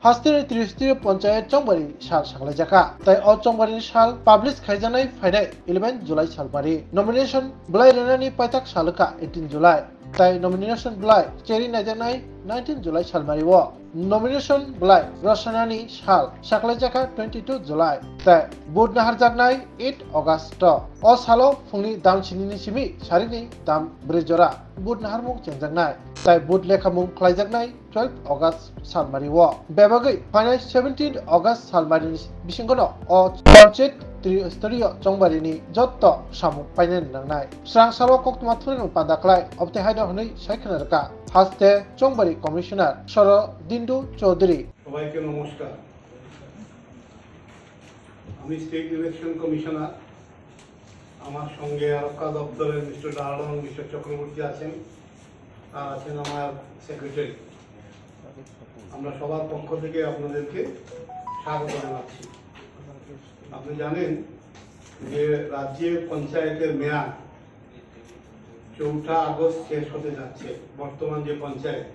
हास्तिनि त्रिस्त्रीय पंचायत चंबारी साल सागलाय जाका ताई अ चंबारी साल पब्लिश खायजानाय फायनाय 11 जुलाई सालबारी नॉमिनेशन ब्लाइ रेनानि पाइताक सालका 18 जुलाई ताई नॉमिनेशन ब्लाइ चेरी नायजानाय 19 जुलाई सालबारी वो नॉमिनेशन ब्लाइ रसनानि साल सागलाय जाका 22 जुलाई ताई बुध नाहार जागनाय 8 अगस्त अ सालो फुंनि दाम सिनि सिमि सारिनि दाम ब्रेजरा बुध नाहार मुं चेंजागनाय ताई बुध लेखा मुं खालायजागनाय 12 अगस्त सालमारी वो बेबागै फाइनाल 17 अगस्त सालमारी बिसिंगनो अ पंचायत त्रिस्तरीय चंबारीनि जत्त सामु फाइनाल नांनाय स्रां सालो कक्तमा थुरिनो पादाखलाय अबते हायदा हनै सायखनारका हास्ते चंबारी कमिशनार शरदिन्दु चौधरी সবাইকে নমস্কার। আমি স্টেট ইলেকশন কমিশনার। আমার সঙ্গে আরক্ষা দপ্তরের মিস্টার ডারলং মিস্টার চক্রবর্তী আছেন, আর আছেন আমার সেক্রেটারি। আমরা সবার পক্ষ থেকে আপনাদেরকে স্বাগত জানাচ্ছি। আপনি জানেন যে রাজ্যের পঞ্চায়েতের মেয়াদ 4 আগস্ট শেষ হতে যাচ্ছে। বর্তমান যে পঞ্চায়েত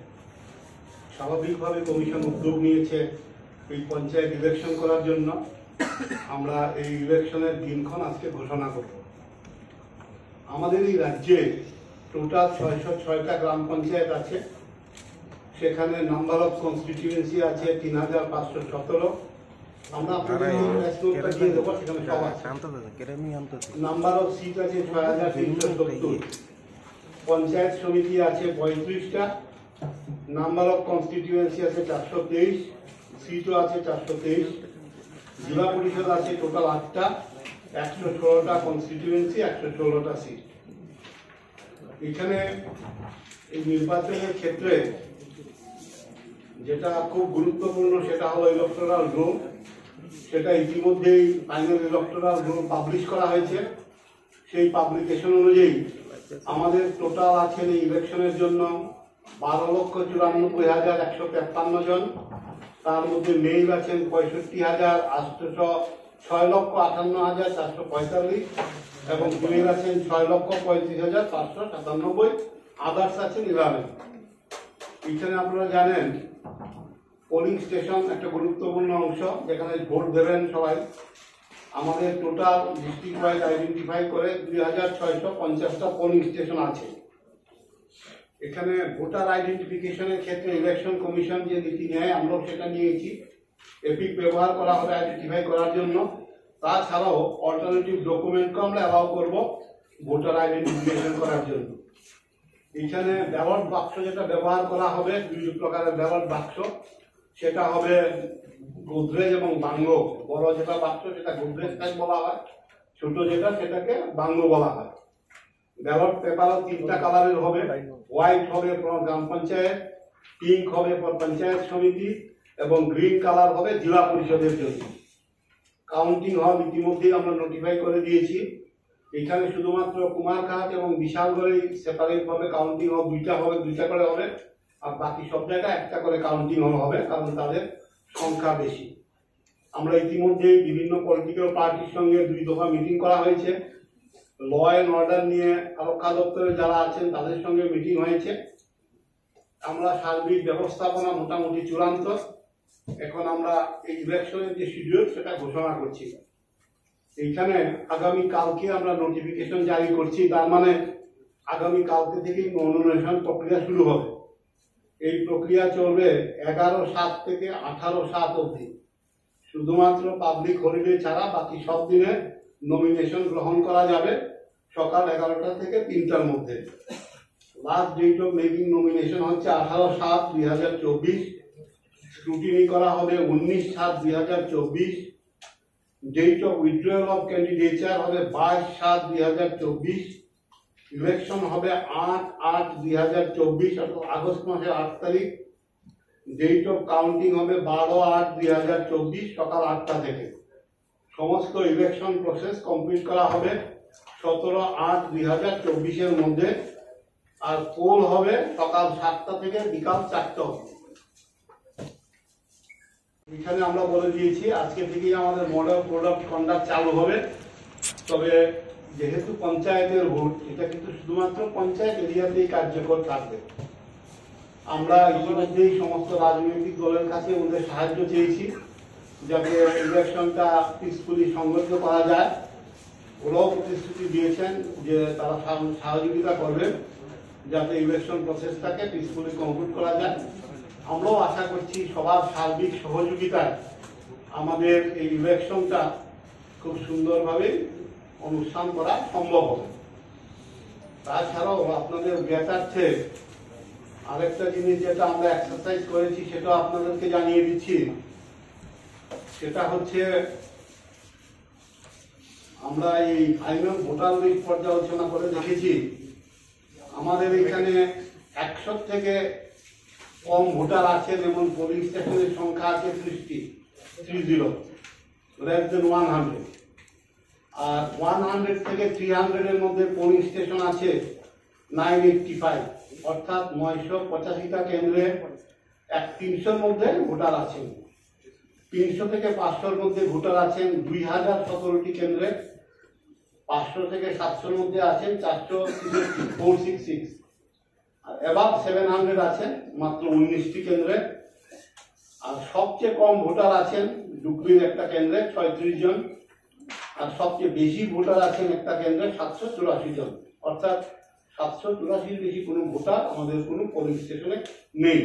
স্বাভাবিকভাবে কমিশন উদ্যোগ নিয়েছে এই পঞ্চায়েত ইলেকশন করার জন্য। আমরা এই ইলেকশনের দিনক্ষণ আজকে ঘোষণা করব। আমাদের এই রাজ্যে টোটাল 606টা গ্রাম পঞ্চায়েত আছে। সেখানে নাম্বার অফ কনস্টিটিউয়েন্সি আছে 3517। আমরা আপনাদের নোটটা দিয়ে দেবো, সেখানে সব আছে। নাম্বার অফ সিট আছে 6370। পঞ্চায়েত সমিতি আছে 35টা। নাম্বার অফ কনস্টিটিউয়েন্সি আছে 423, সিটও আছে 423। জেলা পরিষদ আছে টোটাল 8টা, 116টা কনস্টিটিউয়েন্সি, 116টা সিট। এখানে এই নির্বাচনের ক্ষেত্রে যেটা খুব গুরুত্বপূর্ণ সেটা হলো ইলেকটোরাল রোল। সেটা ইতিমধ্যেই ফাইনাল ইলেকটোরাল রোল পাবলিশ করা হয়েছে। সেই পাবলিকেশন অনুযায়ী আমাদের টোটাল আছেন এই ইলেকশনের জন্য 12,94,153 জন। তার মধ্যে মেল আছেন 65,806,58,445 এবং ফিমেল আছেন 6,35,597। আদার্স আছেন 11। এখানে আপনারা জানেন পোলিং স্টেশন একটা গুরুত্বপূর্ণ অংশ, যেখানে ভোট দেবেন সবাই। আমাদের টোটাল ডিস্ট্রিক্ট ওয়াইজ আইডেন্টিফাই করে 2650টা পোলিং স্টেশন আছে। এখানে ভোটার আইডেন্টিফিকেশনের ক্ষেত্রে ইলেকশন কমিশন যে নীতি নেয় আমরাও সেটা নিয়েছি। এপিক ব্যবহার করা হবে আইডেন্টিফাই করার জন্য। তাছাড়াও অল্টারনেটিভ ডকুমেন্টকে আমরা অ্যালাউ করব ভোটার আইডেন্টিফিকেশন করার জন্য। এখানে ব্যালট বাক্স যেটা ব্যবহার করা হবে, 2 প্রকারের ব্যালট বাক্স। সেটা হবে গোদরেজ এবং বাংলো। বড় যেটা বাক্স সেটা গোদরেজ টাইপ বলা হয়, ছোট যেটা সেটাকে বাংলো বলা হয়। ব্যালট পেপারও 3টা কালারের হবে। হোয়াইট হবে গ্রাম পঞ্চায়েত, পিঙ্ক হবে পঞ্চায়েত সমিতি এবং গ্রিন কালার হবে জেলা পরিষদের জন্য। কাউন্টিং হল ইতিমধ্যেই আমরা নোটিফাই করে দিয়েছি। এখানে শুধুমাত্র কুমারঘাট এবং বিশালগড়ে সেপারেট ভাবে কাউন্টিং হল 2টা হবে, 2টা করে হবে। আর বাকি সব জায়গায় 1টা করে কাউন্টিং হল হবে, কারণ তাদের সংখ্যা বেশি। আমরা ইতিমধ্যেই বিভিন্ন পলিটিক্যাল পার্টির সঙ্গে 2 দফা মিটিং করা হয়েছে। ল অ্যান্ড অর্ডার নিয়ে আরক্ষা দপ্তরে যারা আছেন তাদের সঙ্গে মিটিং হয়েছে। আমরা সার্বিক ব্যবস্থাপনা মোটামুটি চূড়ান্ত। এখন আমরা এই ইলেকশনের যে শিডিউল সেটা ঘোষণা করছি। এইখানে আগামী কালকে আমরা নোটিফিকেশন জারি করছি। তার মানে আগামী কালকে থেকেই নমিনেশন প্রক্রিয়া শুরু হবে। এই প্রক্রিয়া চলবে 11/7 থেকে 18/7 অবধি। শুধুমাত্র পাবলিক হলিডে ছাড়া বাকি সব দিনে নমিনেশন গ্রহণ করা যাবে সকাল 11টা থেকে 3টার মধ্যে। Last date of making nomination হচ্ছে 18/7/2024। স্ক্রুটিনি করা হবে 19/7/2024। Date of withdrawal of candidature হবে 22/7/2024। ইলেকশন হবে 8/8/2024 অর্থাৎ আগস্ট মাসের 8 তারিখ। ডেট অফ কাউন্টিং হবে 12/8/2024 সকাল 8টা থেকে। সমস্ত ইলেকশন প্রসেস কমপ্লিট করা হবে 17/8/2024 এর মধ্যে। আর পোল হবে সকাল 7টা থেকে বিকাল 4টা অবধি। এখানে আমরা বলে দিয়েছি আজকে থেকেই আমাদের মডেল কোড অফ কন্ডাক্ট চালু হবে। তবে যেহেতু পঞ্চায়েতের ভোট, এটা কিন্তু শুধুমাত্র পঞ্চায়েত এরিয়াতেই কার্যকর থাকবে। আমরা ইতিমধ্যেই সমস্ত রাজনৈতিক দলের কাছে ওদের সাহায্য চেয়েছি যাতে ইলেকশনটা পিসফুলি সংগঠিত করা যায়। ওরাও প্রতিশ্রুতি দিয়েছেন যে তারা সহযোগিতা করবেন যাতে ইলেকশন প্রসেসটাকে পিসফুলি কমপ্লিট করা যায়। আমরাও আশা করছি সবার সার্বিক সহযোগিতায় আমাদের এই ইলেকশনটা খুব সুন্দরভাবে অনুষ্ঠান করা সম্ভব হবে। তাছাড়াও আপনাদের জ্ঞাতার্থে আরেকটা জিনিস যেটা আমরা এক্সারসাইজ করেছি সেটা আপনাদেরকে জানিয়ে দিচ্ছি। সেটা হচ্ছে আমরা এই ফাইনাল ভোটার লিস্ট পর্যালোচনা করে দেখেছি আমাদের এখানে 100 থেকে কম ভোটার আছেন এবং পোলিং স্টেশনের সংখ্যা আছে 30 less than 100। আর 100 থেকে 300 এর মধ্যে পোলিং স্টেশন আছে 985, অর্থাৎ 985টা কেন্দ্রে 300-র মধ্যে ভোটার আছেন। 300 থেকে 500-র মধ্যে ভোটার আছেন 2017টি কেন্দ্রে। 500 থেকে 700-র মধ্যে আছেন 466। আর অ্যাবাভ 700 আছেন মাত্র 19টি কেন্দ্রে। আর সবচেয়ে কম ভোটার আছেন ডুকরির একটা কেন্দ্রে 36 জন। আর সবচেয়ে বেশি ভোটার আছেন একটা কেন্দ্রে 784 জন, অর্থাৎ 784 বেশি কোনো ভোটার আমাদের কোনো পোলিং স্টেশনে নেই।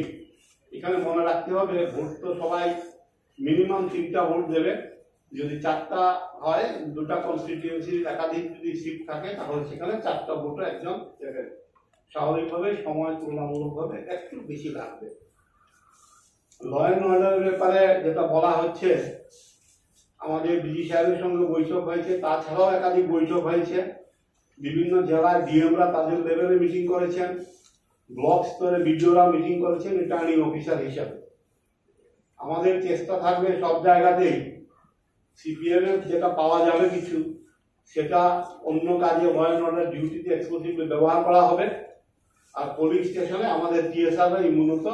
এখানে মনে রাখতে হবে ভোট তো সবাই মিনিমাম 3টা ভোট দেবে। যদি 4টা হয়, 2টা কনস্টিটিউয়েন্সির একাধিক যদি সিট থাকে তাহলে সেখানে 4টা ভোটও একজন দেবে। স্বাভাবিকভাবে সময় তুলনামূলকভাবে একটু বেশি লাগবে। ল অ্যান্ড অর্ডারের ব্যাপারে যেটা বলা হচ্ছে, আমাদের ডিজি সাহেবের সঙ্গে বৈঠক হয়েছে, তাছাড়াও একাধিক বৈঠক হয়েছে। বিভিন্ন জেলায় ডিএমরা তাদের লেভেলে মিটিং করেছেন, ব্লক স্তরে বিডিওরা মিটিং করেছেন রিটার্নিং অফিসার হিসাবে। আমাদের চেষ্টা থাকবে সব জায়গাতেই সিপিএম এর যেটা পাওয়া যাবে কিছু, সেটা অন্য কাজে ল অ্যান্ড অর্ডার ডিউটিতে এক্সক্লুসিভলি ব্যবহার করা হবে। আর পোলিং স্টেশনে আমাদের টিএসআর মূলত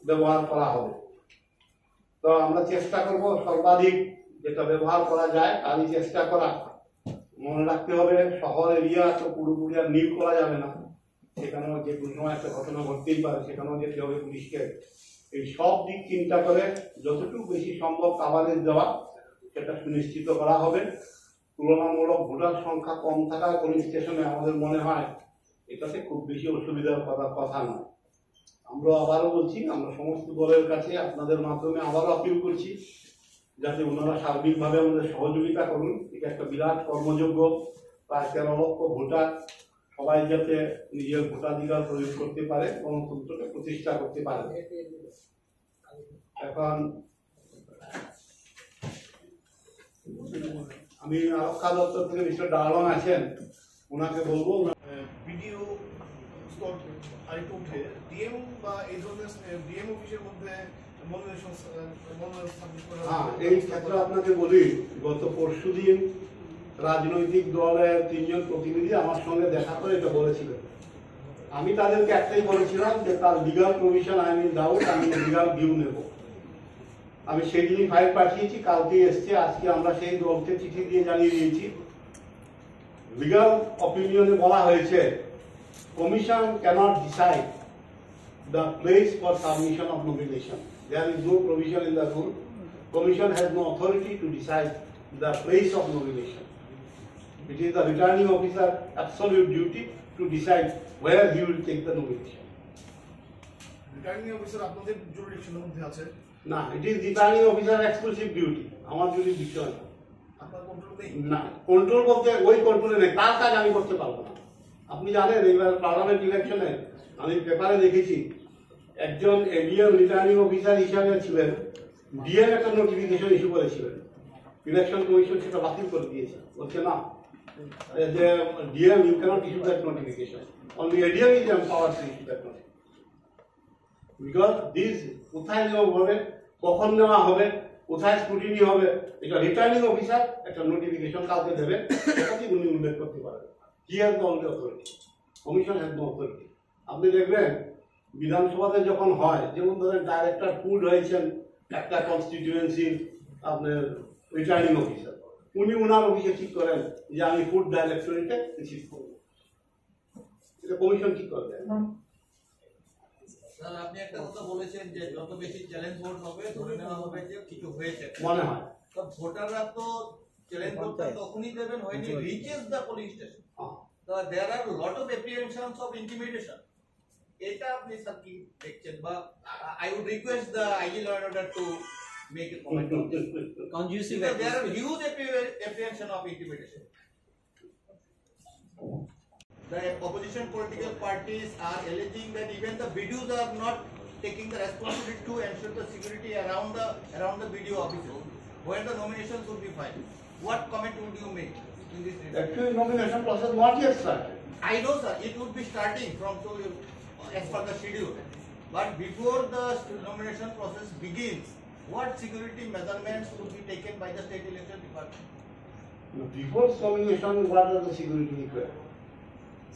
ব্যবহার করা হবে। তো আমরা চেষ্টা করব সর্বাধিক যেটা ব্যবহার করা যায় তারই চেষ্টা করা। মনে রাখতে হবে শহর এরিয়া তো পুরোপুরি আর নীল করা যাবে না, সেখানেও যে কোনো একটা ঘটনা ঘটতেই পারে, সেখানেও যেতে হবে পুলিশকে। এই সব দিক চিন্তা করে যতটুকু বেশি সম্ভব কাভারেজ দেওয়া সেটা সুনিশ্চিত করা হবে। তুলনামূলক ভোটার সংখ্যা কম থাকার পোলিং স্টেশনে আমাদের মনে হয় এটাতে খুব বেশি অসুবিধার কথা নয়। আমরা আবারও বলছি, আমরা সমস্ত দলের কাছে আপনাদের মাধ্যমে আবারও আপিল করছি যাতে ওনারা সার্বিকভাবে আমাদের সহযোগিতা করুন। এটা একটা বিরাট কর্মযোগ্য, প্রায় 13 লক্ষ ভোটার, সবাই যাতে নিজের ভোটাধিকার প্রয়োগ করতে পারে, গণতন্ত্রকে প্রতিষ্ঠা করতে পারে। এখন আমি আরক্ষা দপ্তর থেকে মিস্টার ডালন আছেন, ওনাকে বলবো। ভিডিও স্তর আরেকটু উঠে ডিএম বা এই ধরনের ডিএম অফিসের মধ্যে হ্যাঁ, এই ক্ষেত্রে আপনাকে বলি, গত পরশুদিন রাজনৈতিক দলের 3 জন প্রতিনিধি আমার সঙ্গে দেখা করে এটা বলেছিলেন। আমি তাদেরকে একটাই বলেছিলাম যে তার legal provision I mean doubt, আমি লিগাল ভিউ নেব। আমি সেই দিনই ফাইল পাঠিয়েছি, কালকে এসছে। আজকে আমরা সেই দলকে চিঠি দিয়ে জানিয়ে দিয়েছি। লিগাল অপিনিয়নে বলা হয়েছে commission cannot decide the place for submission of nomination. There is no provision in the rule. Commission has no authority to decide the place of nomination. It is the returning officer absolute duty to decide where he will take the nomination. Returning officer আপনাদের জুরিডিকশনের মধ্যে আছে না, it is returning officer exclusive duty. আমার jurisdiction না। আপনার control নেই? না, control বলতে ওই কন্ট্রোলে নেই, তার কাজ আমি করতে পারবো না। আপনি জানেন এবার পার্লামেন্ট ইলেকশনে আমি পেপারে দেখেছি একজন এডিএম রিটার্নিং অফিসার হিসাবে ছিলেন, ডিএম একটা নোটিফিকেশন ইস্যু করেছিলেন, ইলেকশন কমিশন সেটা বাতিল করে দিয়েছে। বলছে না, যে DM you cannot issue that notification, only ADM is empowered to issue that notification. Because this কোথায় নেওয়া হবে, কখন নেওয়া হবে, কোথায় স্ক্রুটিনি হবে, এটা রিটার্নিং অফিসার একটা নোটিফিকেশন কাউকে দেবে, সেটাকে উনি উল্লেখ করতে পারেন। He has no authority, commission has no authority. আপনি দেখবেন বিধানসভাতে যখন হয়, যেমন ধরেন ডাইরেক্টর ফুড হয়েছেন একটা কনস্টিটিউয়েন্সির আপনার রিটার্নিং অফিসার, উনি ওনার অফিসে ঠিক করেন যে আমি ফুড ডাইরেক্টরেটে রিসিভ করব, এটা কমিশন ঠিক করবে। স্যার আপনি একটা কথা বলেছেন যে যত বেশি চ্যালেঞ্জ ভোট হবে ধরে নেওয়া হবে যে কিছু হয়েছে মনে হয়। তো ভোটাররা তো চ্যালেঞ্জ ভোটটা তখনই দেবেন when he reaches the polling station. So there are a lot of apprehensions of intimidation. এটা আপনি স্যার কি দেখছেন বা I would request the IG law and order to make a comment on this. Conducive. Because there are huge apprehension of intimidation. The opposition political parties are alleging that even the BDOs are not taking the responsibility to ensure the security around the BDO offices where the nominations would be filed. What comment would you make in this regard? Actually, nomination process not yet started. I know, sir, it would be starting from as per the schedule. But before the nomination process begins, what security measurements would be taken by the state election department? Before nomination, what are the security required?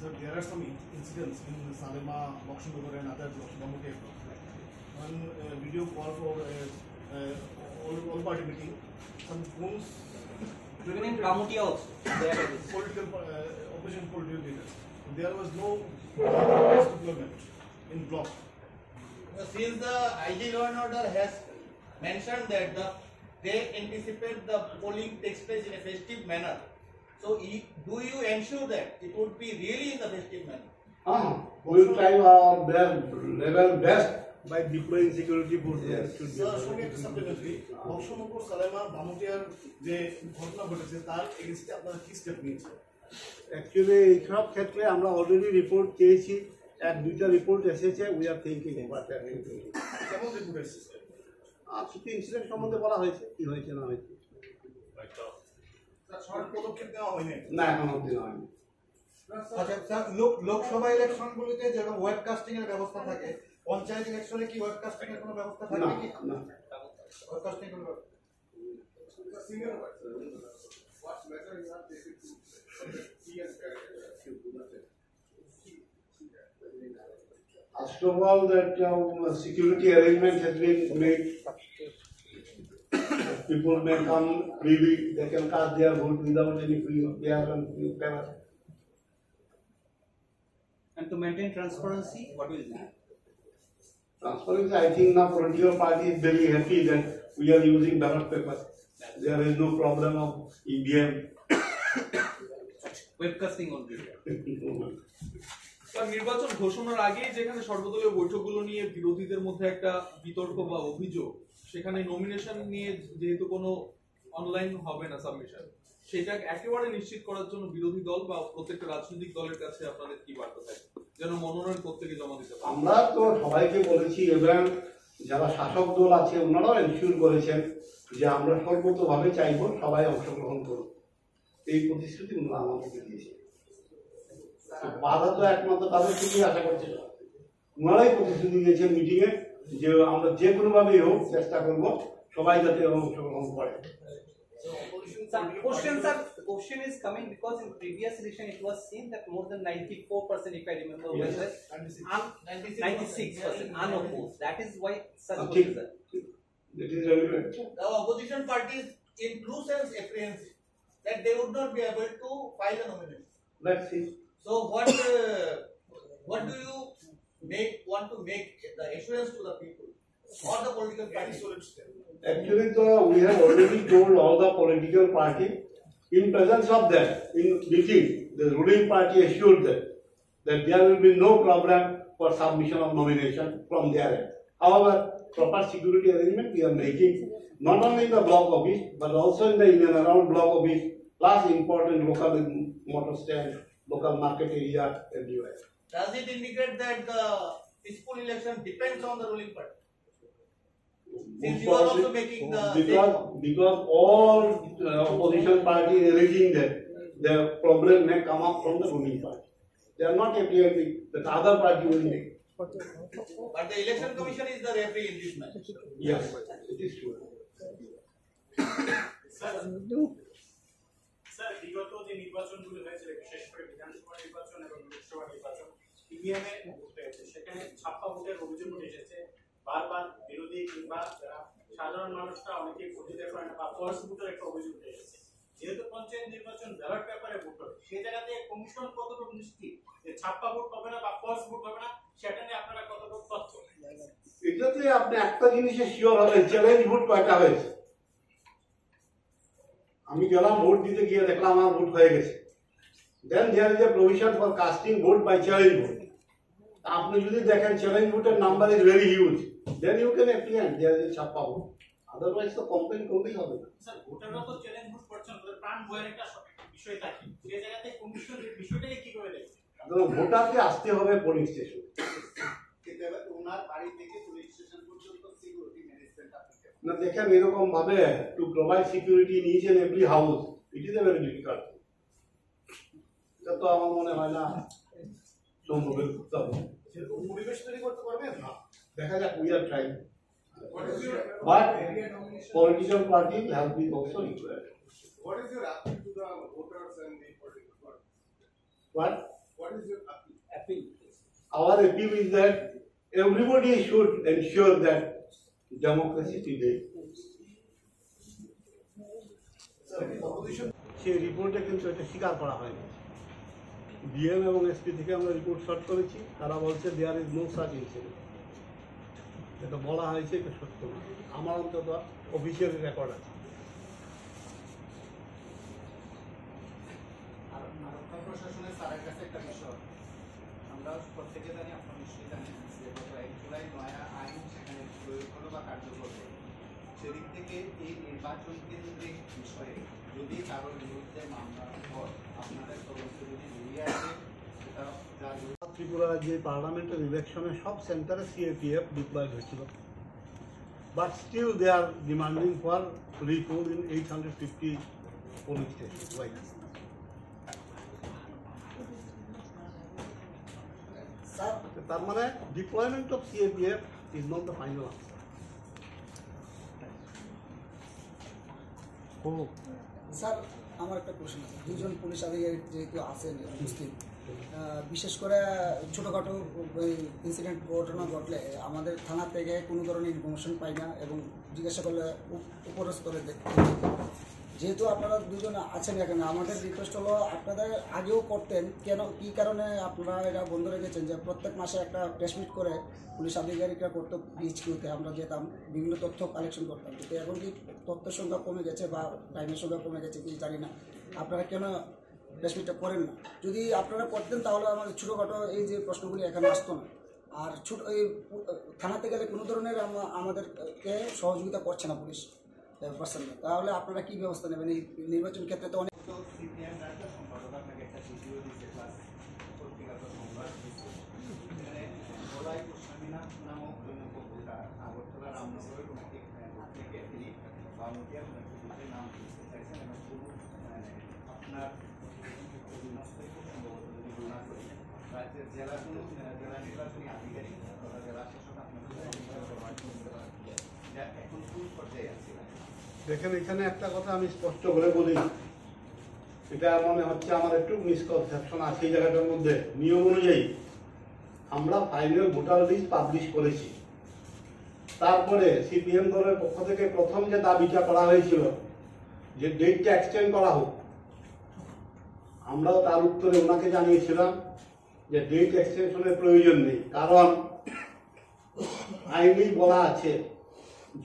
So there are some incidents in Salema, Lakshmanagar and other Bamute. One video call for all party meeting. Some goons, Even in Kamutia also. There it is. political opposition political leaders. There was no deployment in block. Since the IG law and order has mentioned that they anticipate the polling takes place in a festive manner, so do you ensure that it would be really in the festive manner? We will try our level best by deploying security forces. Sir, সঙ্গে একটা supplementary Lakshmanpur Salema বামুটিয়ার যে ঘটনা ঘটেছে তার এগেইনস্টে আপনারা কি step নিয়েছেন? Actually এই সব ক্ষেত্রে আমরা অলরেডি রিপোর্ট চেয়েছি, এক দুইটা রিপোর্ট এসেছে, উই আর থিঙ্কিং কেমন রিপোর্ট এসেছে? কিছু ইনসিডেন্ট সম্বন্ধে বলা হয়েছে, কি হয়েছে না হয়েছে। সরকার পদক্ষেপ নেওয়া হয়নি। না, এখন অবধি নয়। আচ্ছা স্যার, লোকসভা ইলেকশনগুলিতে যেরকম ওয়েবকাস্টিং এর ব্যবস্থা থাকে, পঞ্চায়েত ইলেকশনে কি ওয়েবকাস্টিং এর কোনো ব্যবস্থা না, থাকবে কি? না। ওয়েবকাস্টিং কোনো First of all, that security arrangement has been made. People may come freely, they can cast their vote without any fear and favor. And to maintain transparency, what will be? Transparency, I think now political party is very happy that we are using ballot paper. There is no problem of EVM. Webcasting only. Sir, নির্বাচন ঘোষণার আগেই যেখানে সর্বদলীয় বৈঠকগুলো নিয়ে বিরোধীদের মধ্যে একটা বিতর্ক বা অভিযোগ, সেখানে নমিনেশন নিয়ে যেহেতু কোনো অনলাইন হবে না সাবমিশন, সেটা একেবারে নিশ্চিত করার জন্য বিরোধী দল বা প্রত্যেকটা রাজনৈতিক দলের কাছে আপনাদের কি বার্তা থাকে যেন মনোনয়ন প্রত্যেকে জমা দিতে পারে? আমরা তো সবাইকে বলেছি এবং যারা শাসক দল আছে ওনারাও এনশিওর করেছেন যে আমরা সর্বতভাবে চাইব সবাই অংশগ্রহণ করুন, এই প্রতিশ্রুতি ওনারা আমাদেরকে দিয়েছে। বাধা তো একমাত্র তাদের থেকেই আশা করছে, ওনারাই প্রতিশ্রুতি দিয়েছেন মিটিং এ যে আমরা যে কোনো ভাবেই হোক চেষ্টা করব সবাই যাতে অংশগ্রহণ করে। Question is coming because in previous election it was seen that more than 94%, if I remember well, 96% unopposed. That is why such Okay. was That is relevant. The opposition parties in true sense apprehensive that they would not be able to file a nomination. Let's see. So what do you want to make the assurance to the people or the political parties? Actually, we have already told all the political party in presence of them in meeting. The ruling party assured them that there will be no problem for submission of nomination from their end. However, proper security arrangement we are making not only in the block office but also in the in and around block office, plus important local motor stand, local market area everywhere. Does it indicate that the peaceful election depends on the ruling party? Since you are also making the because all opposition party is alleging that the problem may come up from the ruling party. They are not appearing that the other party will make. But the election commission is the referee in this match. Yes, it is true. Sir, বিগত যে নির্বাচনগুলো হয়েছে বিশেষ করে বিধানসভা নির্বাচন এবং লোকসভা নির্বাচন ইভিএমে হয়েছে, সেখানে ছাপ্পা ভোটের অভিযোগ উঠে এসেছে। বারবার বিরোধী কিংবা যারা সাধারণ মানুষরা অনেকেই ভোট দিতে পারে না বা ফলস ভোটের একটা অভিযোগ উঠে এসেছে। যেহেতু পঞ্চায়েত নির্বাচন ব্যালট পেপারে ভোট হবে, সেই জায়গাতে কমিশন কতটুকু নিশ্চিত যে ছাপ্পা ভোট হবে না বা ফলস ভোট হবে না, সেটা নিয়ে আপনারা কতটুকু তথ্য? এটাতে আপনি একটা জিনিসে শিওর হবেন, চ্যালেঞ্জ ভোট কয়টা হয়েছে। আমি গেলাম ভোট দিতে গিয়ে দেখলাম আমার ভোট হয়ে গেছে। Then there is a provision for casting vote by challenge vote. আপনি যদি দেখেন চ্যালেঞ্জ ভোটের number is very huge, then you can applicant there is ছাপ্পা ভোট, আদারওয়াইজ তো কমপ্লেন করলেই হবে না। স্যার ভোটাররা তো চ্যালেঞ্জ ভোট করছেন, ওদের প্রাণ ভয়ের একটা বিষয় থাকে, সেই জায়গাতে কমিশন এই বিষয়টাকে কি করে দেখবে? ভোটারকে আসতে হবে পোলিং স্টেশন। ওনার বাড়ি থেকে পুলিশ স্টেশন পর্যন্ত সিকিউরিটি ম্যানেজমেন্ট না দেখেন এরকম ভাবে to provide security in each and every house, it is a very difficult. এটা তো আমার মনে হয় না সম্ভবের করতে হবে। সেরকম পরিবেশ তৈরি করতে পারবেন না। দেখা যাক, we are trying, but political party have been also required. What is your appeal to the voters and the political parties? What is your appeal? Our appeal is that everybody should ensure that democracy prevails. সেই রিপোর্টে কিন্তু এটা স্বীকার করা হয়নি। DM এবং SP থেকে আমরা রিপোর্ট শর্ট করেছি, তারা বলছে there is no such incident. এটা বলা হয়েছে, এটা সত্য না। আমার অন্তত অফিসিয়াল রেকর্ড আছে। আরক্ষা প্রশাসনের স্যারের কাছে একটা বিষয়, আমরা প্রত্যেকে জানি, আপনার নিশ্চয়ই জানেন যে গত 1 জুলাই নয়া আইন সেখানে প্রয়োগ হলো বা কার্যকর হলো। সেদিক থেকে এই নির্বাচন কেন্দ্রিক বিষয়ে যদি কারোর বিরুদ্ধে মামলার পর আপনাদের তদন্ত যদি বেরিয়ে আসে, সেটা ত্রিপুরা রাজ্যে পার্লামেন্টারি ইলেকশনে সব সেন্টারে সিএপিএফ ডিপ্লয়েড হয়েছিল, but still they are demanding for repoll in 850 polling station wide. তার মানে deployment of CAPF is not the final answer. Sir আমার একটা প্রশ্ন আছে, দুজন পুলিশ আধিকারিক যেহেতু আছেন উপস্থিত, বিশেষ করে ছোটোখাটো ইনসিডেন্ট ঘটনা ঘটলে আমাদের থানা থেকে কোনো ধরনের ইনফরমেশন পাই না এবং জিজ্ঞাসা করলে উপর স্তরে দেখতে। যেহেতু আপনারা দুজন আছেন এখানে, আমাদের রিকোয়েস্ট হলো আপনাদের আগেও করতেন, কেন কী কারণে আপনারা এটা বন্ধ রেখেছেন যে প্রত্যেক মাসে একটা প্রেস মিট করে পুলিশ আধিকারিকরা করতো, বিএইচকিউতে আমরা যেতাম, বিভিন্ন তথ্য কালেকশন করতাম। কিন্তু এখন কি তথ্যের সংখ্যা কমে গেছে বা টাইমের সংখ্যা কমে গেছে কি জানি না, আপনারা কেন প্রেস মিটটা করেন না? যদি আপনারা করতেন তাহলে আমাদের ছোটোখাটো এই যে প্রশ্নগুলি এখানে আসতো না। আর ছোটো এই থানাতে গেলে কোনো ধরনের আমাদেরকে সহযোগিতা করছে না পুলিশ পার্সেন্ট, তাহলে আপনারা কি ব্যবস্থা নেবেন এই নির্বাচন ক্ষেত্রে? তো অনেক সিপিএম রাজ্য সম্পাদক আপনাকে একটা ভিডিও দিচ্ছে, ক্লাস পত্রিকাগত সংবাদ দিচ্ছে, এখানে বলাই গোস্বামী নামক ভোটার আগরতলা রামনগরের ওনাকে থেকে তিনি ভলান্টিয়ার নাম দিতে চাইছেন এবং কোনো আপনার অধীনস্থই খুব সম্ভবত যদি গুণা করি রাজ্যের জেলা কোনো জেলা নির্বাচনী আধিকারিক তথা জেলা শাসক আপনাদের এখন কোন পর্যায়ে আছে? দেখেন এখানে একটা কথা আমি স্পষ্ট করে বলি, এটা মনে হচ্ছে আমার একটু মিসকনসেপশন আছে এই জায়গাটার মধ্যে। নিয়ম অনুযায়ী আমরা ফাইনাল ভোটার লিস্ট পাবলিশ করেছি, তারপরে সিপিএম দলের পক্ষ থেকে প্রথম যে দাবিটা করা হয়েছিল যে ডেটটা এক্সটেন্ড করা হোক, আমরাও তার উত্তরে ওনাকে জানিয়েছিলাম যে ডেট এক্সটেনশনের প্রয়োজন নেই, কারণ আইনেই বলা আছে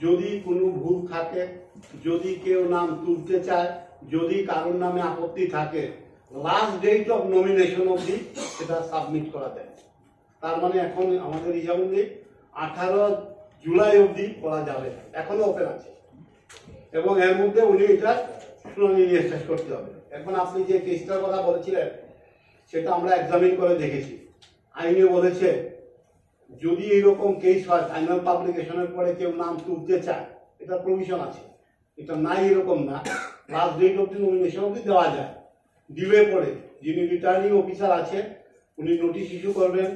যদি কোনো ভুল থাকে, যদি কেউ নাম তুলতে চায়, যদি কারোর নামে আপত্তি থাকে, লাস্ট ডেট অফ নমিনেশন অবধি সেটা সাবমিট করা যায়। তার মানে এখন আমাদের হিসাব অনুযায়ী 18 জুলাই অবধি করা যাবে, এখনো ওপেন আছে এবং এর মধ্যে উনি এটা শুনানি নিয়ে শেষ করতে হবে। এখন আপনি যে কেসটার কথা বলেছিলেন সেটা আমরা এক্সামিন করে দেখেছি, আইনে বলেছে যদি এইরকম কেস হয় ফাইনাল পাবলিকেশনের পরে কেউ নাম তুলতে চায়, এটা প্রভিশন আছে, এটা নাই এরকম না, লাস্ট ডেট অব্দি নমিনেশন অব্দি দেওয়া যায়। দিলে পরে যিনি রিটার্নিং অফিসার আছেন উনি নোটিশ ইস্যু করবেন,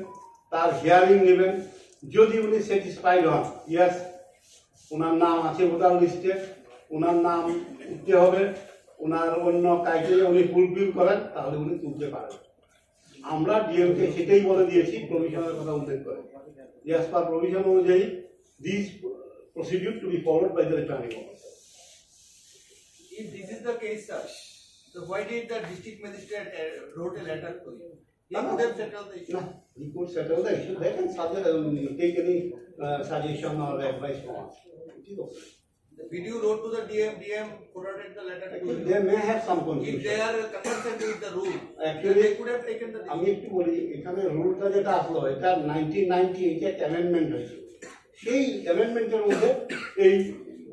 তার হিয়ারিং নেবেন, যদি উনি স্যাটিসফাইড হন ইয়েস ওনার নাম আছে ভোটার লিস্টে, ওনার নাম উঠতে হবে, ওনার অন্য ক্রাইটেরিয়া উনি ফুলফিল করেন, তাহলে উনি তুলতে পারেন। আমরা ডিএমকে সেটাই বলে দিয়েছি প্রভিশনের কথা উল্লেখ করে, as per provision অনুযায়ী these procedure to be followed by the returning officer. If this is the case, sir, so why did the district magistrate wrote a letter to you? He could have settled the issue. No, he could settle the issue. They can take any suggestion or advice from us. It is okay. The video wrote to the DM forwarded the letter to you. They may have some If confusion. they are consistent with the rule, Actually, they could have taken the আমি একটু বলি এখানে রুলটা যেটা আসলো এটা 1998 amendment হয়েছিল সেই অ্যামেন্ডমেন্টের মধ্যে এই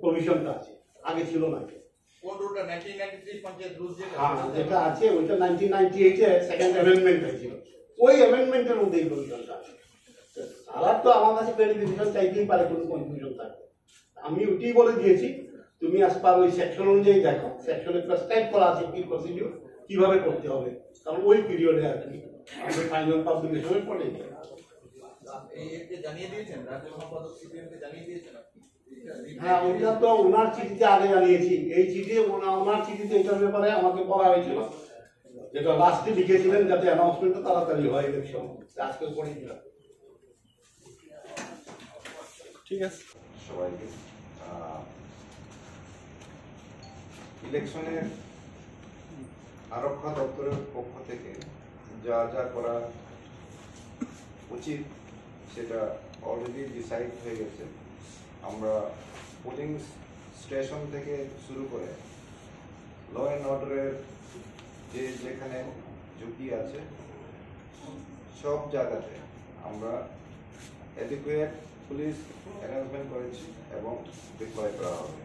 প্রভিশনটা আছে আগে ছিল না কোন রুলটা 1993 পঞ্চায়েত রুল যেটা হ্যাঁ যেটা আছে ওইটা 1998 এ সেকেন্ড অ্যামেন্ডমেন্ট হয়েছিল ওই অ্যামেন্ডমেন্টের মধ্যে এই প্রভিশনটা আছে আর তো আমার কাছে ভেরিফিকেশন চাইতেই পারে কোনো কনফিউশন থাকে আমি ওইটাই বলে দিয়েছি তুমি আজ পার ওই সেকশন অনুযায়ী দেখো সেকশনে প্রেসক্রাইব করা আছে কি প্রসিডিউর কিভাবে করতে হবে কারণ ওই পিরিয়ডে আর কি আমাদের ফাইনাল পাবলিকেশনের পরে এই জানিয়ে দিয়েছেন রাজ্য সম্পাদক সিপিএমকে জানিয়ে দিয়েছেন আপনি হ্যাঁ ওইটা তো ওনার চিঠিতে আগে জানিয়েছি এই চিঠি ওনার চিঠিতে এটার ব্যাপারে আমাকে বলা হয়েছিল যেটা লাস্টে লিখেছিলেন যাতে অ্যানাউন্সমেন্টটা তাড়াতাড়ি হয় ইলেকশন আজকে পড়ে দিলাম ঠিক আছে সবাইকে ইলেকশনের আরক্ষা দপ্তরের পক্ষ থেকে যা যা করা উচিত সেটা অলরেডি ডিসাইড হয়ে গেছে আমরা পোলিং স্টেশন থেকে শুরু করে ল অ্যান্ড অর্ডারের যেখানে ঝুঁকি আছে সব জায়গাতে আমরা অ্যাডিকুয়েট পুলিশ অ্যারেঞ্জমেন্ট করেছি এবং ডিপ্লয় করা হবে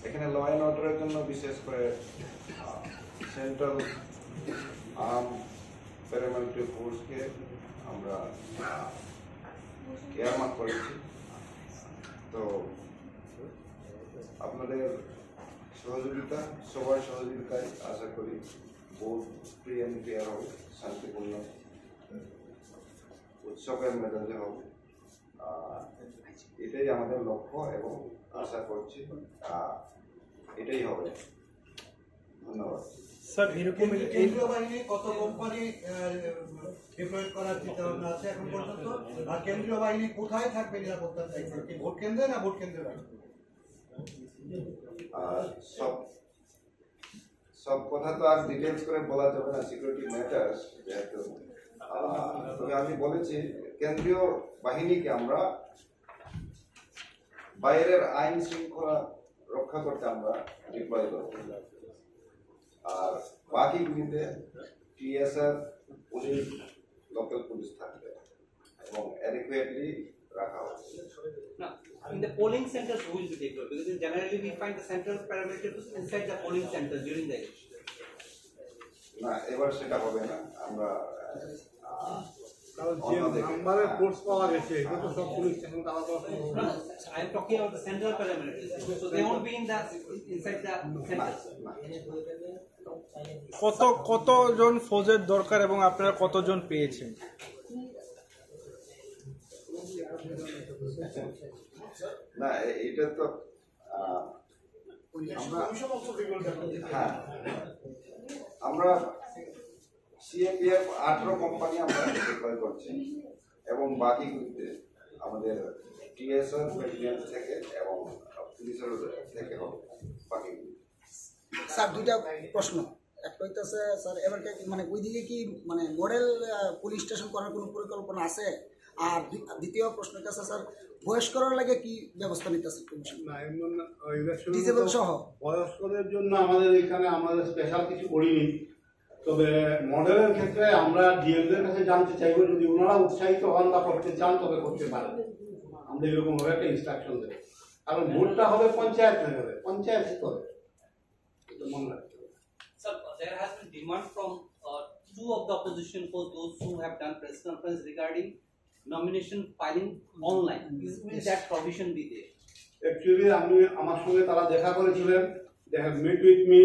এখানে ল অ্যান্ড অর্ডারের জন্য বিশেষ করে সেন্ট্রাল আর্ম প্যারামিলিটারি ফোর্সকে আমরা এয়ারমার্ক করেছি তো আপনাদের সহযোগিতা সবার সহযোগিতায় আশা করি ভোট ফ্রি অ্যান্ড ফেয়ার হবে শান্তিপূর্ণ উৎসবের মেজাজে হবে এটাই আমাদের লক্ষ্য এবং আশা করছি এটাই হবে ধন্যবাদ স্যার এরকম কেন্দ্রীয় বাহিনী কত কোম্পানি ডিপ্লয়েড করার চিন্তা ভাবনা আছে এখন পর্যন্ত আর কেন্দ্রীয় বাহিনী কোথায় থাকবে নিরাপত্তার দায়িত্ব কি ভোট কেন্দ্রে না ভোট কেন্দ্রে সব কথা তো আর ডিটেলস করে বলা যাবে না সিকিউরিটি ম্যাটার্স যেহেতু তবে আমি বলেছি কেন্দ্রীয় বাহিনীকে আমরা বাইরের আইন শৃঙ্খলা রক্ষা করতে আমরা ডিপ্লয় করব আর বাকিগুলিতে টিএসআর পুলিশ লোকাল পুলিশ থাকবে এবং অ্যাডিকুয়েটলি রাখা হবে In the polling centers, who will be deployed? Because generally we find the central paramilitaries inside the polling centers during the election. না এবার সেটা হবে না আমরা নাম্বারের ফোর্স পাওয়া গেছে এটা তো সব পুলিশ স্টেশন কালা করা I am talking about the central paramilitaries. So they won't be inside the centers. কতজন ফৌজের দরকার এবং আপনারা কতজন পেয়েছেন না এটা তো হ্যাঁ আমরা সিএপিএফ 18 কোম্পানি আমরা ডিপ্লয় করছি এবং বাকিগুলিতে আমাদের টিএসআর ব্যাটালিয়ন থেকে এবং পুলিশের থেকে হবে বাকিগুলি স্যার দুইটা প্রশ্ন একটা হইতেছে স্যার এবার মানে ওইদিকে কি মানে মডেল পুলিশ স্টেশন করার কোনো পরিকল্পনা আছে আর দ্বিতীয় প্রশ্ন হইতেছে স্যার বয়স্কদের লাগে কি ব্যবস্থা নিতেছে কমিশন না এমন ইলেকশন ডিসেবল সহ বয়স্কদের জন্য আমাদের এখানে আমাদের স্পেশাল কিছু করিনি তবে মডেলের ক্ষেত্রে আমরা ডিএমদের কাছে জানতে চাইবো যদি ওনারা উৎসাহিত হন বা করতে চান তবে করতে পারেন আমরা এরকম ভাবে একটা ইনস্ট্রাকশন দেবো কারণ ভোটটা হবে পঞ্চায়েত লেভেলে পঞ্চায়েত স্তরে এটা মনে রাখতে হবে Sir, there has been demand from two of the opposition for those who have done press conference regarding nomination filing online. Will that provision be there? Actually, আমি আমার সঙ্গে তারা দেখা করেছিলেন they have met with me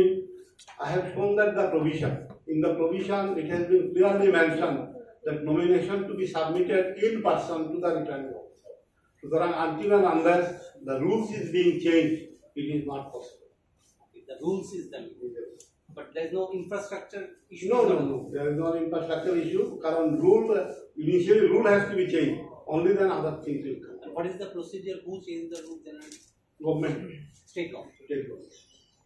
I have shown that the provision in the provision it has been clearly mentioned that nomination to be submitted in person to the returning officer সুতরাং until and unless the rules is being changed it is not possible If the rules is done, but there is no infrastructure issue. no there is no infrastructure issue karon initially rule has to be changed only then other things will come And what is the procedure? Who changes the rules generally? government State government. state government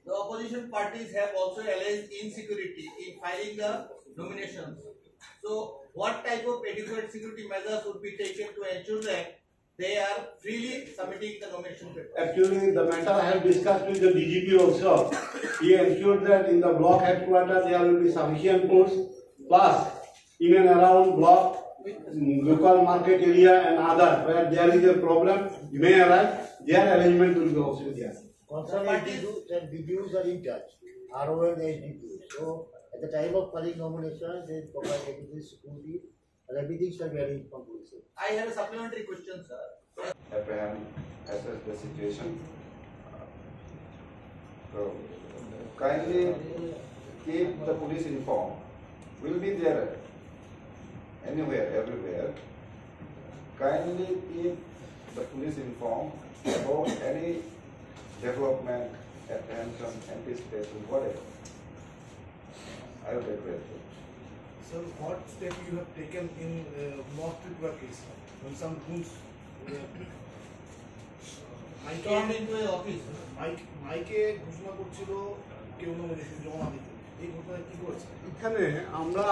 The opposition parties have also alleged insecurity in filing the nominations. So, what type of adequate security measures would be taken to ensure that they are freely submitting the nomination paper? Actually, the matter I have discussed with the DGP also. He ensured that in the block headquarters there will be sufficient force, plus in and around block, local market area and other where there is a problem may arise, their arrangement will be also there. Concerned SDGs and BDUs are in touch, RO and SDGs. So at the time of filing nomination, they provide adequate security and everything shall be arranged from police. I have a supplementary question, sir. Abraham assess the situation. So kindly keep the police informed. We'll be there anywhere, everywhere. Kindly keep the police informed about any development, apprehension, anticipation, whatever. I will be grateful. Sir, what step you have taken in mock Tripura case when some goons Stormed into a office. মাইকে ঘোষণা করছিল কেউ nomination জমা দিতে, এই ঘটনায় কি করেছে? এখানে আমরা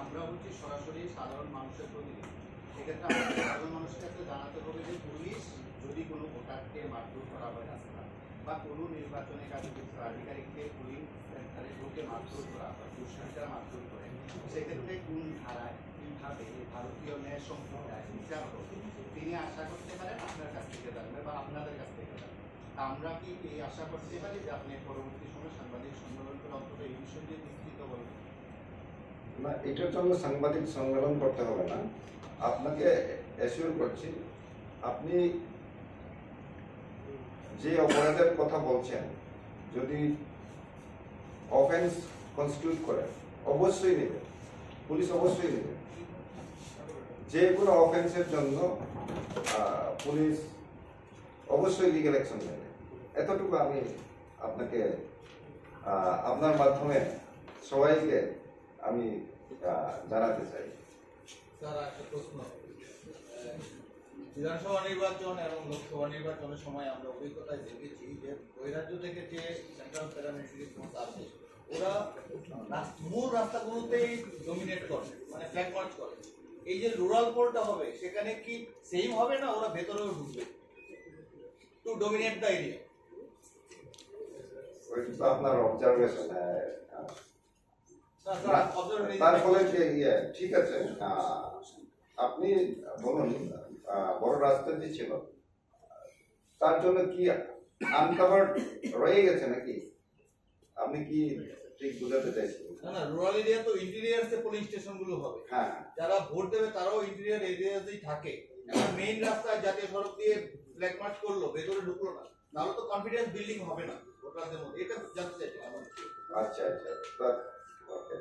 আমরা হচ্ছি সরাসরি সাধারণ মানুষের প্রতিনিধি। সেক্ষেত্রে আমাদের সাধারণ মানুষের কাছে জানাতে হবে যে পুলিশ যদি কোনো ভোটারকে মারধর করা হয় রাস্তা বা কোনো নির্বাচনে কার্যকর আধিকারিককে পুলিশ সেন্টারে ঢুকে মারধর করা হয়, দুষ্কৃতীরা মারধর করে, সেক্ষেত্রে কোন ধারায় কীভাবে ভারতীয় ন্যায় সম্প্রদায় বিচার হবে তিনি আশা করতে পারেন আপনার কাছ থেকে জানবেন বা আপনাদের কাছ থেকে জানবেন। আমরা কি এই আশা করতে পারি যে আপনি পরবর্তী সময় সাংবাদিক সম্মেলন করে অন্তত এই বিষয় নিয়ে বিস্তৃত বলবেন? না, এটার জন্য সাংবাদিক সম্মেলন করতে হবে না। আপনাকে অ্যাসিওর করছি, আপনি যে অপরাধের কথা বলছেন যদি অফেন্স কনস্টিটিউট করে অবশ্যই নেবে, পুলিশ অবশ্যই নেবে। যে কোনো অফেন্সের জন্য পুলিশ অবশ্যই লিগ্যাল অ্যাকশন নেবে। এতটুকু আমি আপনাকে আপনার মাধ্যমে সবাইকে আমি জানাতে চাই। স্যার, একটা প্রশ্ন, বিধানসভা নির্বাচন এবং লোকসভা নির্বাচনের সময় আমরা অভিজ্ঞতায় দেখেছি যে বহিরাজ্য থেকে যে সেন্ট্রাল প্যারামিলিটারি ফোর্স আসে ওরা মূল রাস্তাগুলোতেই ডমিনেট করে, মানে ফ্ল্যাগ মার্চ করে। এই যে রুরাল পোলটা হবে সেখানে কি সেম হবে না ওরা ভেতরেও ঢুকবে টু ডমিনেট দ্য এরিয়া? ওইটা তো আপনার অবজারভেশন। তার ফলে ঠিক আছে, আপনি বলুন বড় রাস্তা যে ছিল তার জন্য কি আনকভার রয়ে গেছে নাকি? আপনি কি ঠিক বুঝাতে চাইছেন? না, রুরাল এরিয়া তো ইন্টেরিয়ারসে পোলিং স্টেশন গুলো হবে। হ্যাঁ, যারা ভোট দেবে তারাও ইন্টেরিয়ার এরিয়াতেই থাকে। মেইন রাস্তায় জাতীয় সড়ক দিয়ে ফ্ল্যাগ মার্চ করলো, ভেতরে ঢুকলো না, তাহলে তো কনফিডেন্স বিল্ডিং হবে না ভোটারদের মধ্যে। এটা জানতে চাইছি। আচ্ছা আচ্ছা, ওকে।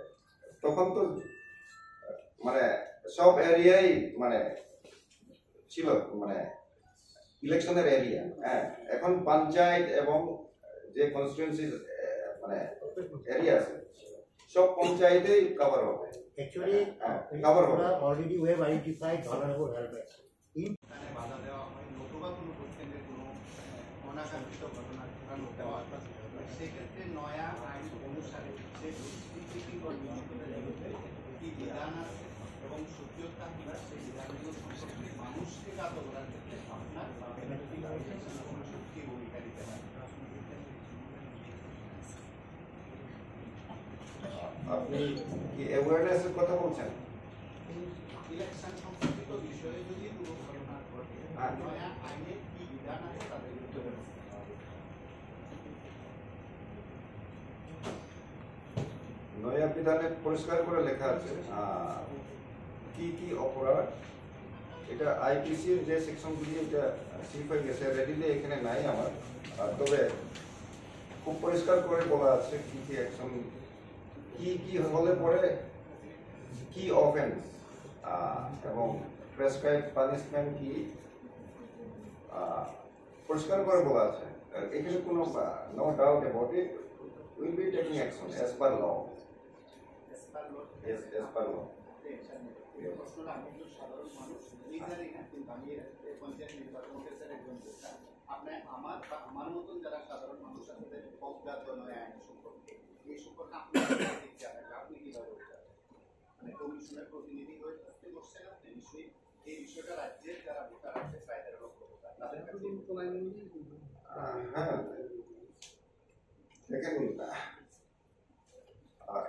তখন তো মানে সব এরিয়াই মানে ছিল মানে ইলেকশনের এরিয়া। হ্যাঁ, এখন পঞ্চায়েত এবং যে কনস্টিটিউয়েন্সি মানে এরিয়া আছে সব পঞ্চায়েতেই কভার হবে। Actually, কভার হবে। already we have identified vulnerable areas. এখানে বাধা দেওয়া হয়, নতুবা কোনো ভোট কেন্দ্রে কোনো অনাকাঙ্ক্ষিত ঘটনা ঘটানো হয়, সেক্ষেত্রে নয়া আইন অনুসারে যে দুষ্কৃতিকর বিরোধীদের বিরুদ্ধে কি বিধান আছে এবং সক্রিয়তা কিনা সেই বিধানগুলো সম্পর্কে মানুষকে কাত করার ক্ষেত্রে আপনার কি ভূমিকা দিতে পারে? আপনি কি অ্যাওয়ারনেসের কথা বলছেন? ইলেকশন সম্পর্কিত বিষয়ে যদি কোনো ঘটনা ঘটে নয়া আইনের কি বিধান আছে তাদের বিরুদ্ধে নয়া বিধানে পরিষ্কার করে লেখা আছে কি কি অপরাধ। এটা আইপিসির যে সেকশনগুলি এটা শিপ হয়ে গেছে, রেডিলি এখানে নাই আমার, তবে খুব পরিষ্কার করে বলা আছে কি কি অ্যাকশন, কি কি হলে পরে কি অফেন্স এবং প্রেসক্রাইব পানিশমেন্ট কি পরিষ্কার করে বলা আছে। এখানে কোনো no doubt about it, will be taking action as per law. Yes, as per law. প্রশ্নটা আমি তো সাধারণ মানুষ বুঝতেই জানি না, কিন্তু আমি পঞ্চায়েত নির্বাচন অফিসার একজন ভোটার, আমার মতন যারা সাধারণ মানুষ আসলে অজ্ঞাত নয় আইন সম্পর্কে এই সম্পর্কে আপনি কিভাবে মানে কমিশনের প্রতিনিধি হয়ে থাকতে বসছেন আপনি নিশ্চয়ই এই বিষয়টা রাজ্যের যারা ভোটার আছে প্রায় 13 লক্ষ ভোটার তাদের কাছে হ্যাঁ দেখেন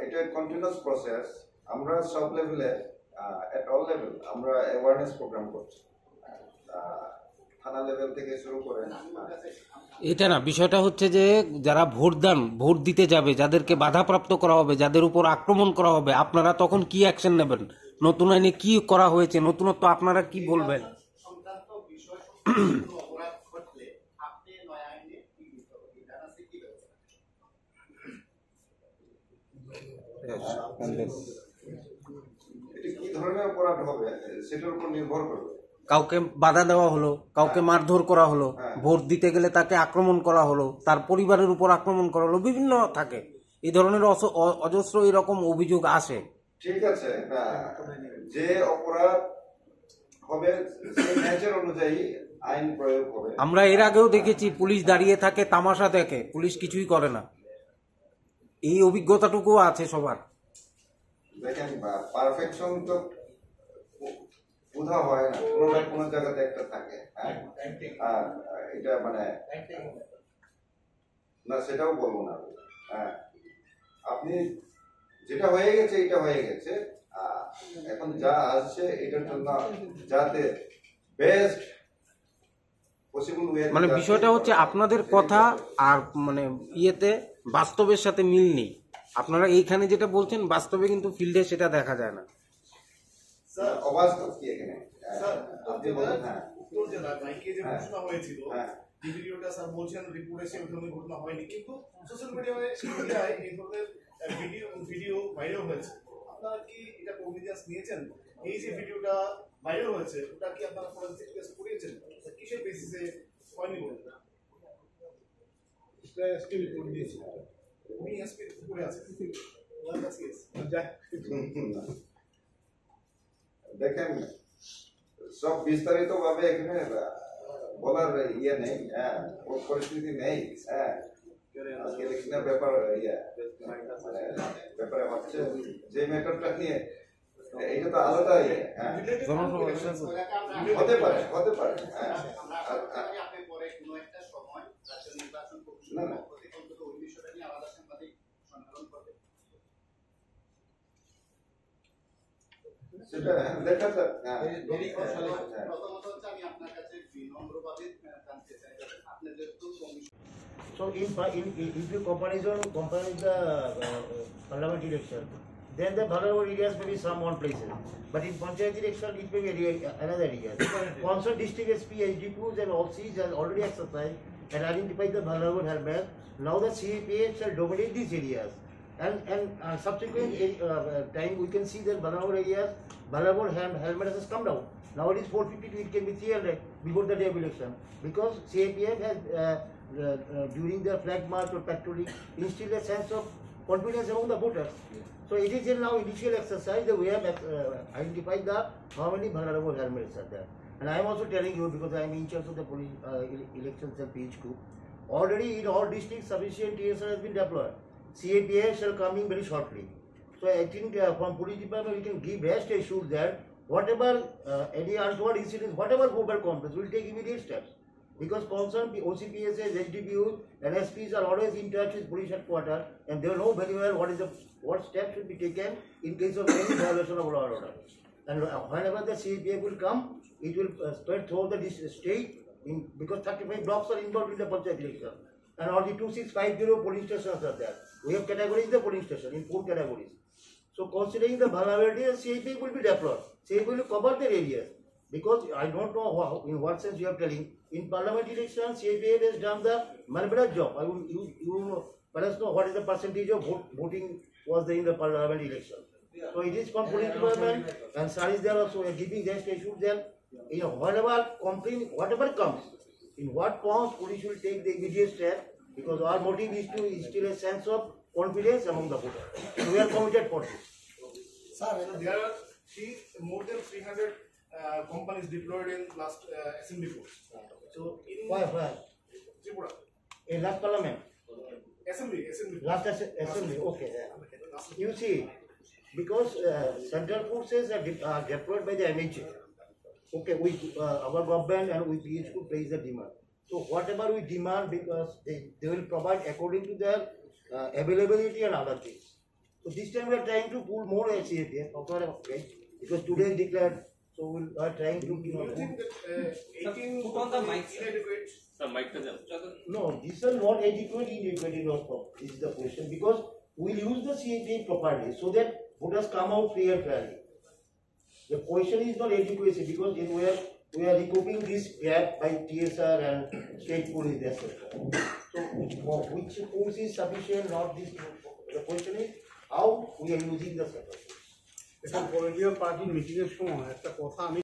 এটা কন্টিনিউয়াস প্রসেস। আমরা সব লেভেলে এট অল লেভেল আমরা অ্যাওয়ারনেস প্রোগ্রাম করছি, থানা লেভেল থেকে শুরু করে। এটা না, বিষয়টা হচ্ছে যে যারা ভোট দিতে যাবে, যাদেরকে বাধাপ্রাপ্ত করা হবে, যাদের উপর আক্রমণ করা হবে, আপনারা তখন কি অ্যাকশন নেবেন? নতুন আইনে কি করা হয়েছে, নতুনত্ব আপনারা কি বলবেন? কি ধরনের অপরাধ হবে সেটার উপর নির্ভর করবে। কাউকে বাধা দেওয়া হলো, কাউকে মারধর করা হলো, ভোট দিতে গেলে তাকে আক্রমণ করা হলো, তার পরিবারের উপর আক্রমণ করা হলো, বিভিন্ন থাকে এই ধরনের অজস্র এরকম অভিযোগ আসে। ঠিক আছে, যে অপরাধ হবে সেই ন্যাচার অনুযায়ী আইন প্রয়োগ হবে। আমরা এর আগেও দেখেছি পুলিশ দাঁড়িয়ে থাকে, তামাশা দেখে, পুলিশ কিছুই করে না। এই অভিজ্ঞতাটুকু আছে সবার। দেখেন পারফেকশন তো কোথাও হয় না, কোনো না কোনো জায়গাতে একটা থাকে। আর এটা মানে না, সেটাও বলবো না। হ্যাঁ, আপনি যেটা হয়ে গেছে এটা হয়ে গেছে, এখন যা আসছে এটার জন্য যাতে বেস্ট পসিবল ওয়ে। মানে বিষয়টা হচ্ছে আপনাদের কথা আর মানে ইয়েতে বাস্তবের সাথে মিল নেই। আপনারা এইখানে যেটা বলছেন বাস্তবে কিন্তু ফিল্ডে সেটা দেখা যায় না। স্যার অবাস্তব কি এখানে? স্যার উত্তর জেলা নাইকে যে ঘোষণা হয়েছিল, এই ভিডিওটা স্যার বলছেন রিপোর্টে সেই ধরনের ঘটনা হয়নি, কিন্তু সোশ্যাল মিডিয়ায় এই ধরনের ভিডিও ভাইরাল হয়েছে। আপনারা কি এটা কগনিজেন্স নিয়েছেন? এই যে ভিডিওটা ভাইরাল হয়েছে ওটা কি আপনারা ফরেনসিক টেস্ট করিয়েছেন? কিসের বেসিসে হয়নি বলেন? এটা এসপি রিপোর্ট দিয়েছে, উনি এসপি করে আছে। দেখেন সব বিস্তারিত ভাবে এখানে বলার ইয়ে নেই, পরিস্থিতি নেই। আজকে ইলেকশনের ব্যাপারে হচ্ছে যে ম্যাটারটা নিয়ে, এটা তো আলাদা ইয়ে। হতে পারে সেটা দেখা যাক। So if you compare the parliament election, then the vulnerable areas may be some one places, but in panchayat election it may be another area. Concerned district SP, HDPs and OCs has already exercised and identified the vulnerable helmets. Now the CAPA shall dominate these areas. And subsequent time we can see that vulnerable areas, vulnerable helmet has come down. Now it is 452, it can be 300 before the day of election, because CAPF has during the flag march or patrolling instilled a sense of confidence among the voters. So it is now initial exercise that we have identified how many vulnerable helmets are there. And I am also telling you, because I am in charge of the police elections and PH group, already in all districts sufficient TSR has been deployed. CAPA shall come in very shortly. So I think from police department we can give rest assured that whatever any untoward incidents, whatever mobile complex, will take immediate steps. Because concerned OCPSs, HDPUs and SPs are always in touch with police headquarters, and they know very well what steps should be taken in case of any violation of law and order. And whenever the CAPA will come, it will spread through the state, because 35 blocks are involved in the panchayat election. And all the 2650 polling stations are there. We have categorized the polling station in 4 categories. So considering the vulnerability, the CAPA will be deployed. CAPA will cover their areas. Because I don't know in what sense you are telling. In parliament election, CAPA has done the marvelous job. You perhaps know what is the percentage of voting was there in the parliament election. So it is from police department, and sir is there also giving rest assured them. Whatever complaint, whatever comes, in what forms police will take the immediate step, because our motive is to instill a sense of confidence among the voters. So we are committed for this. Sir, there are more than 300 companies deployed in last assembly force. So in why? Tripura In last parliament, assembly last assembly, okay. You see, because central forces are deployed by the MHA. Okay, we our government and we PH could place the demand. So whatever we demand, because they will provide according to their availability and other things. So this time we are trying to pull more HCAP, right? Because today declared, so we are trying to. do you think that 18 put on the mic, sir. inadequate? No, these are not adequate, inadequate in our form. This is the question, because we use the CAPA properly so that voters come out free and fairly. The question is not adequacy, because we are recouping this gap by TSR and state police, etc. So which force is sufficient, not this. The question is how we are using the setup. এটা political পার্টির meeting এর সময় একটা কথা আমি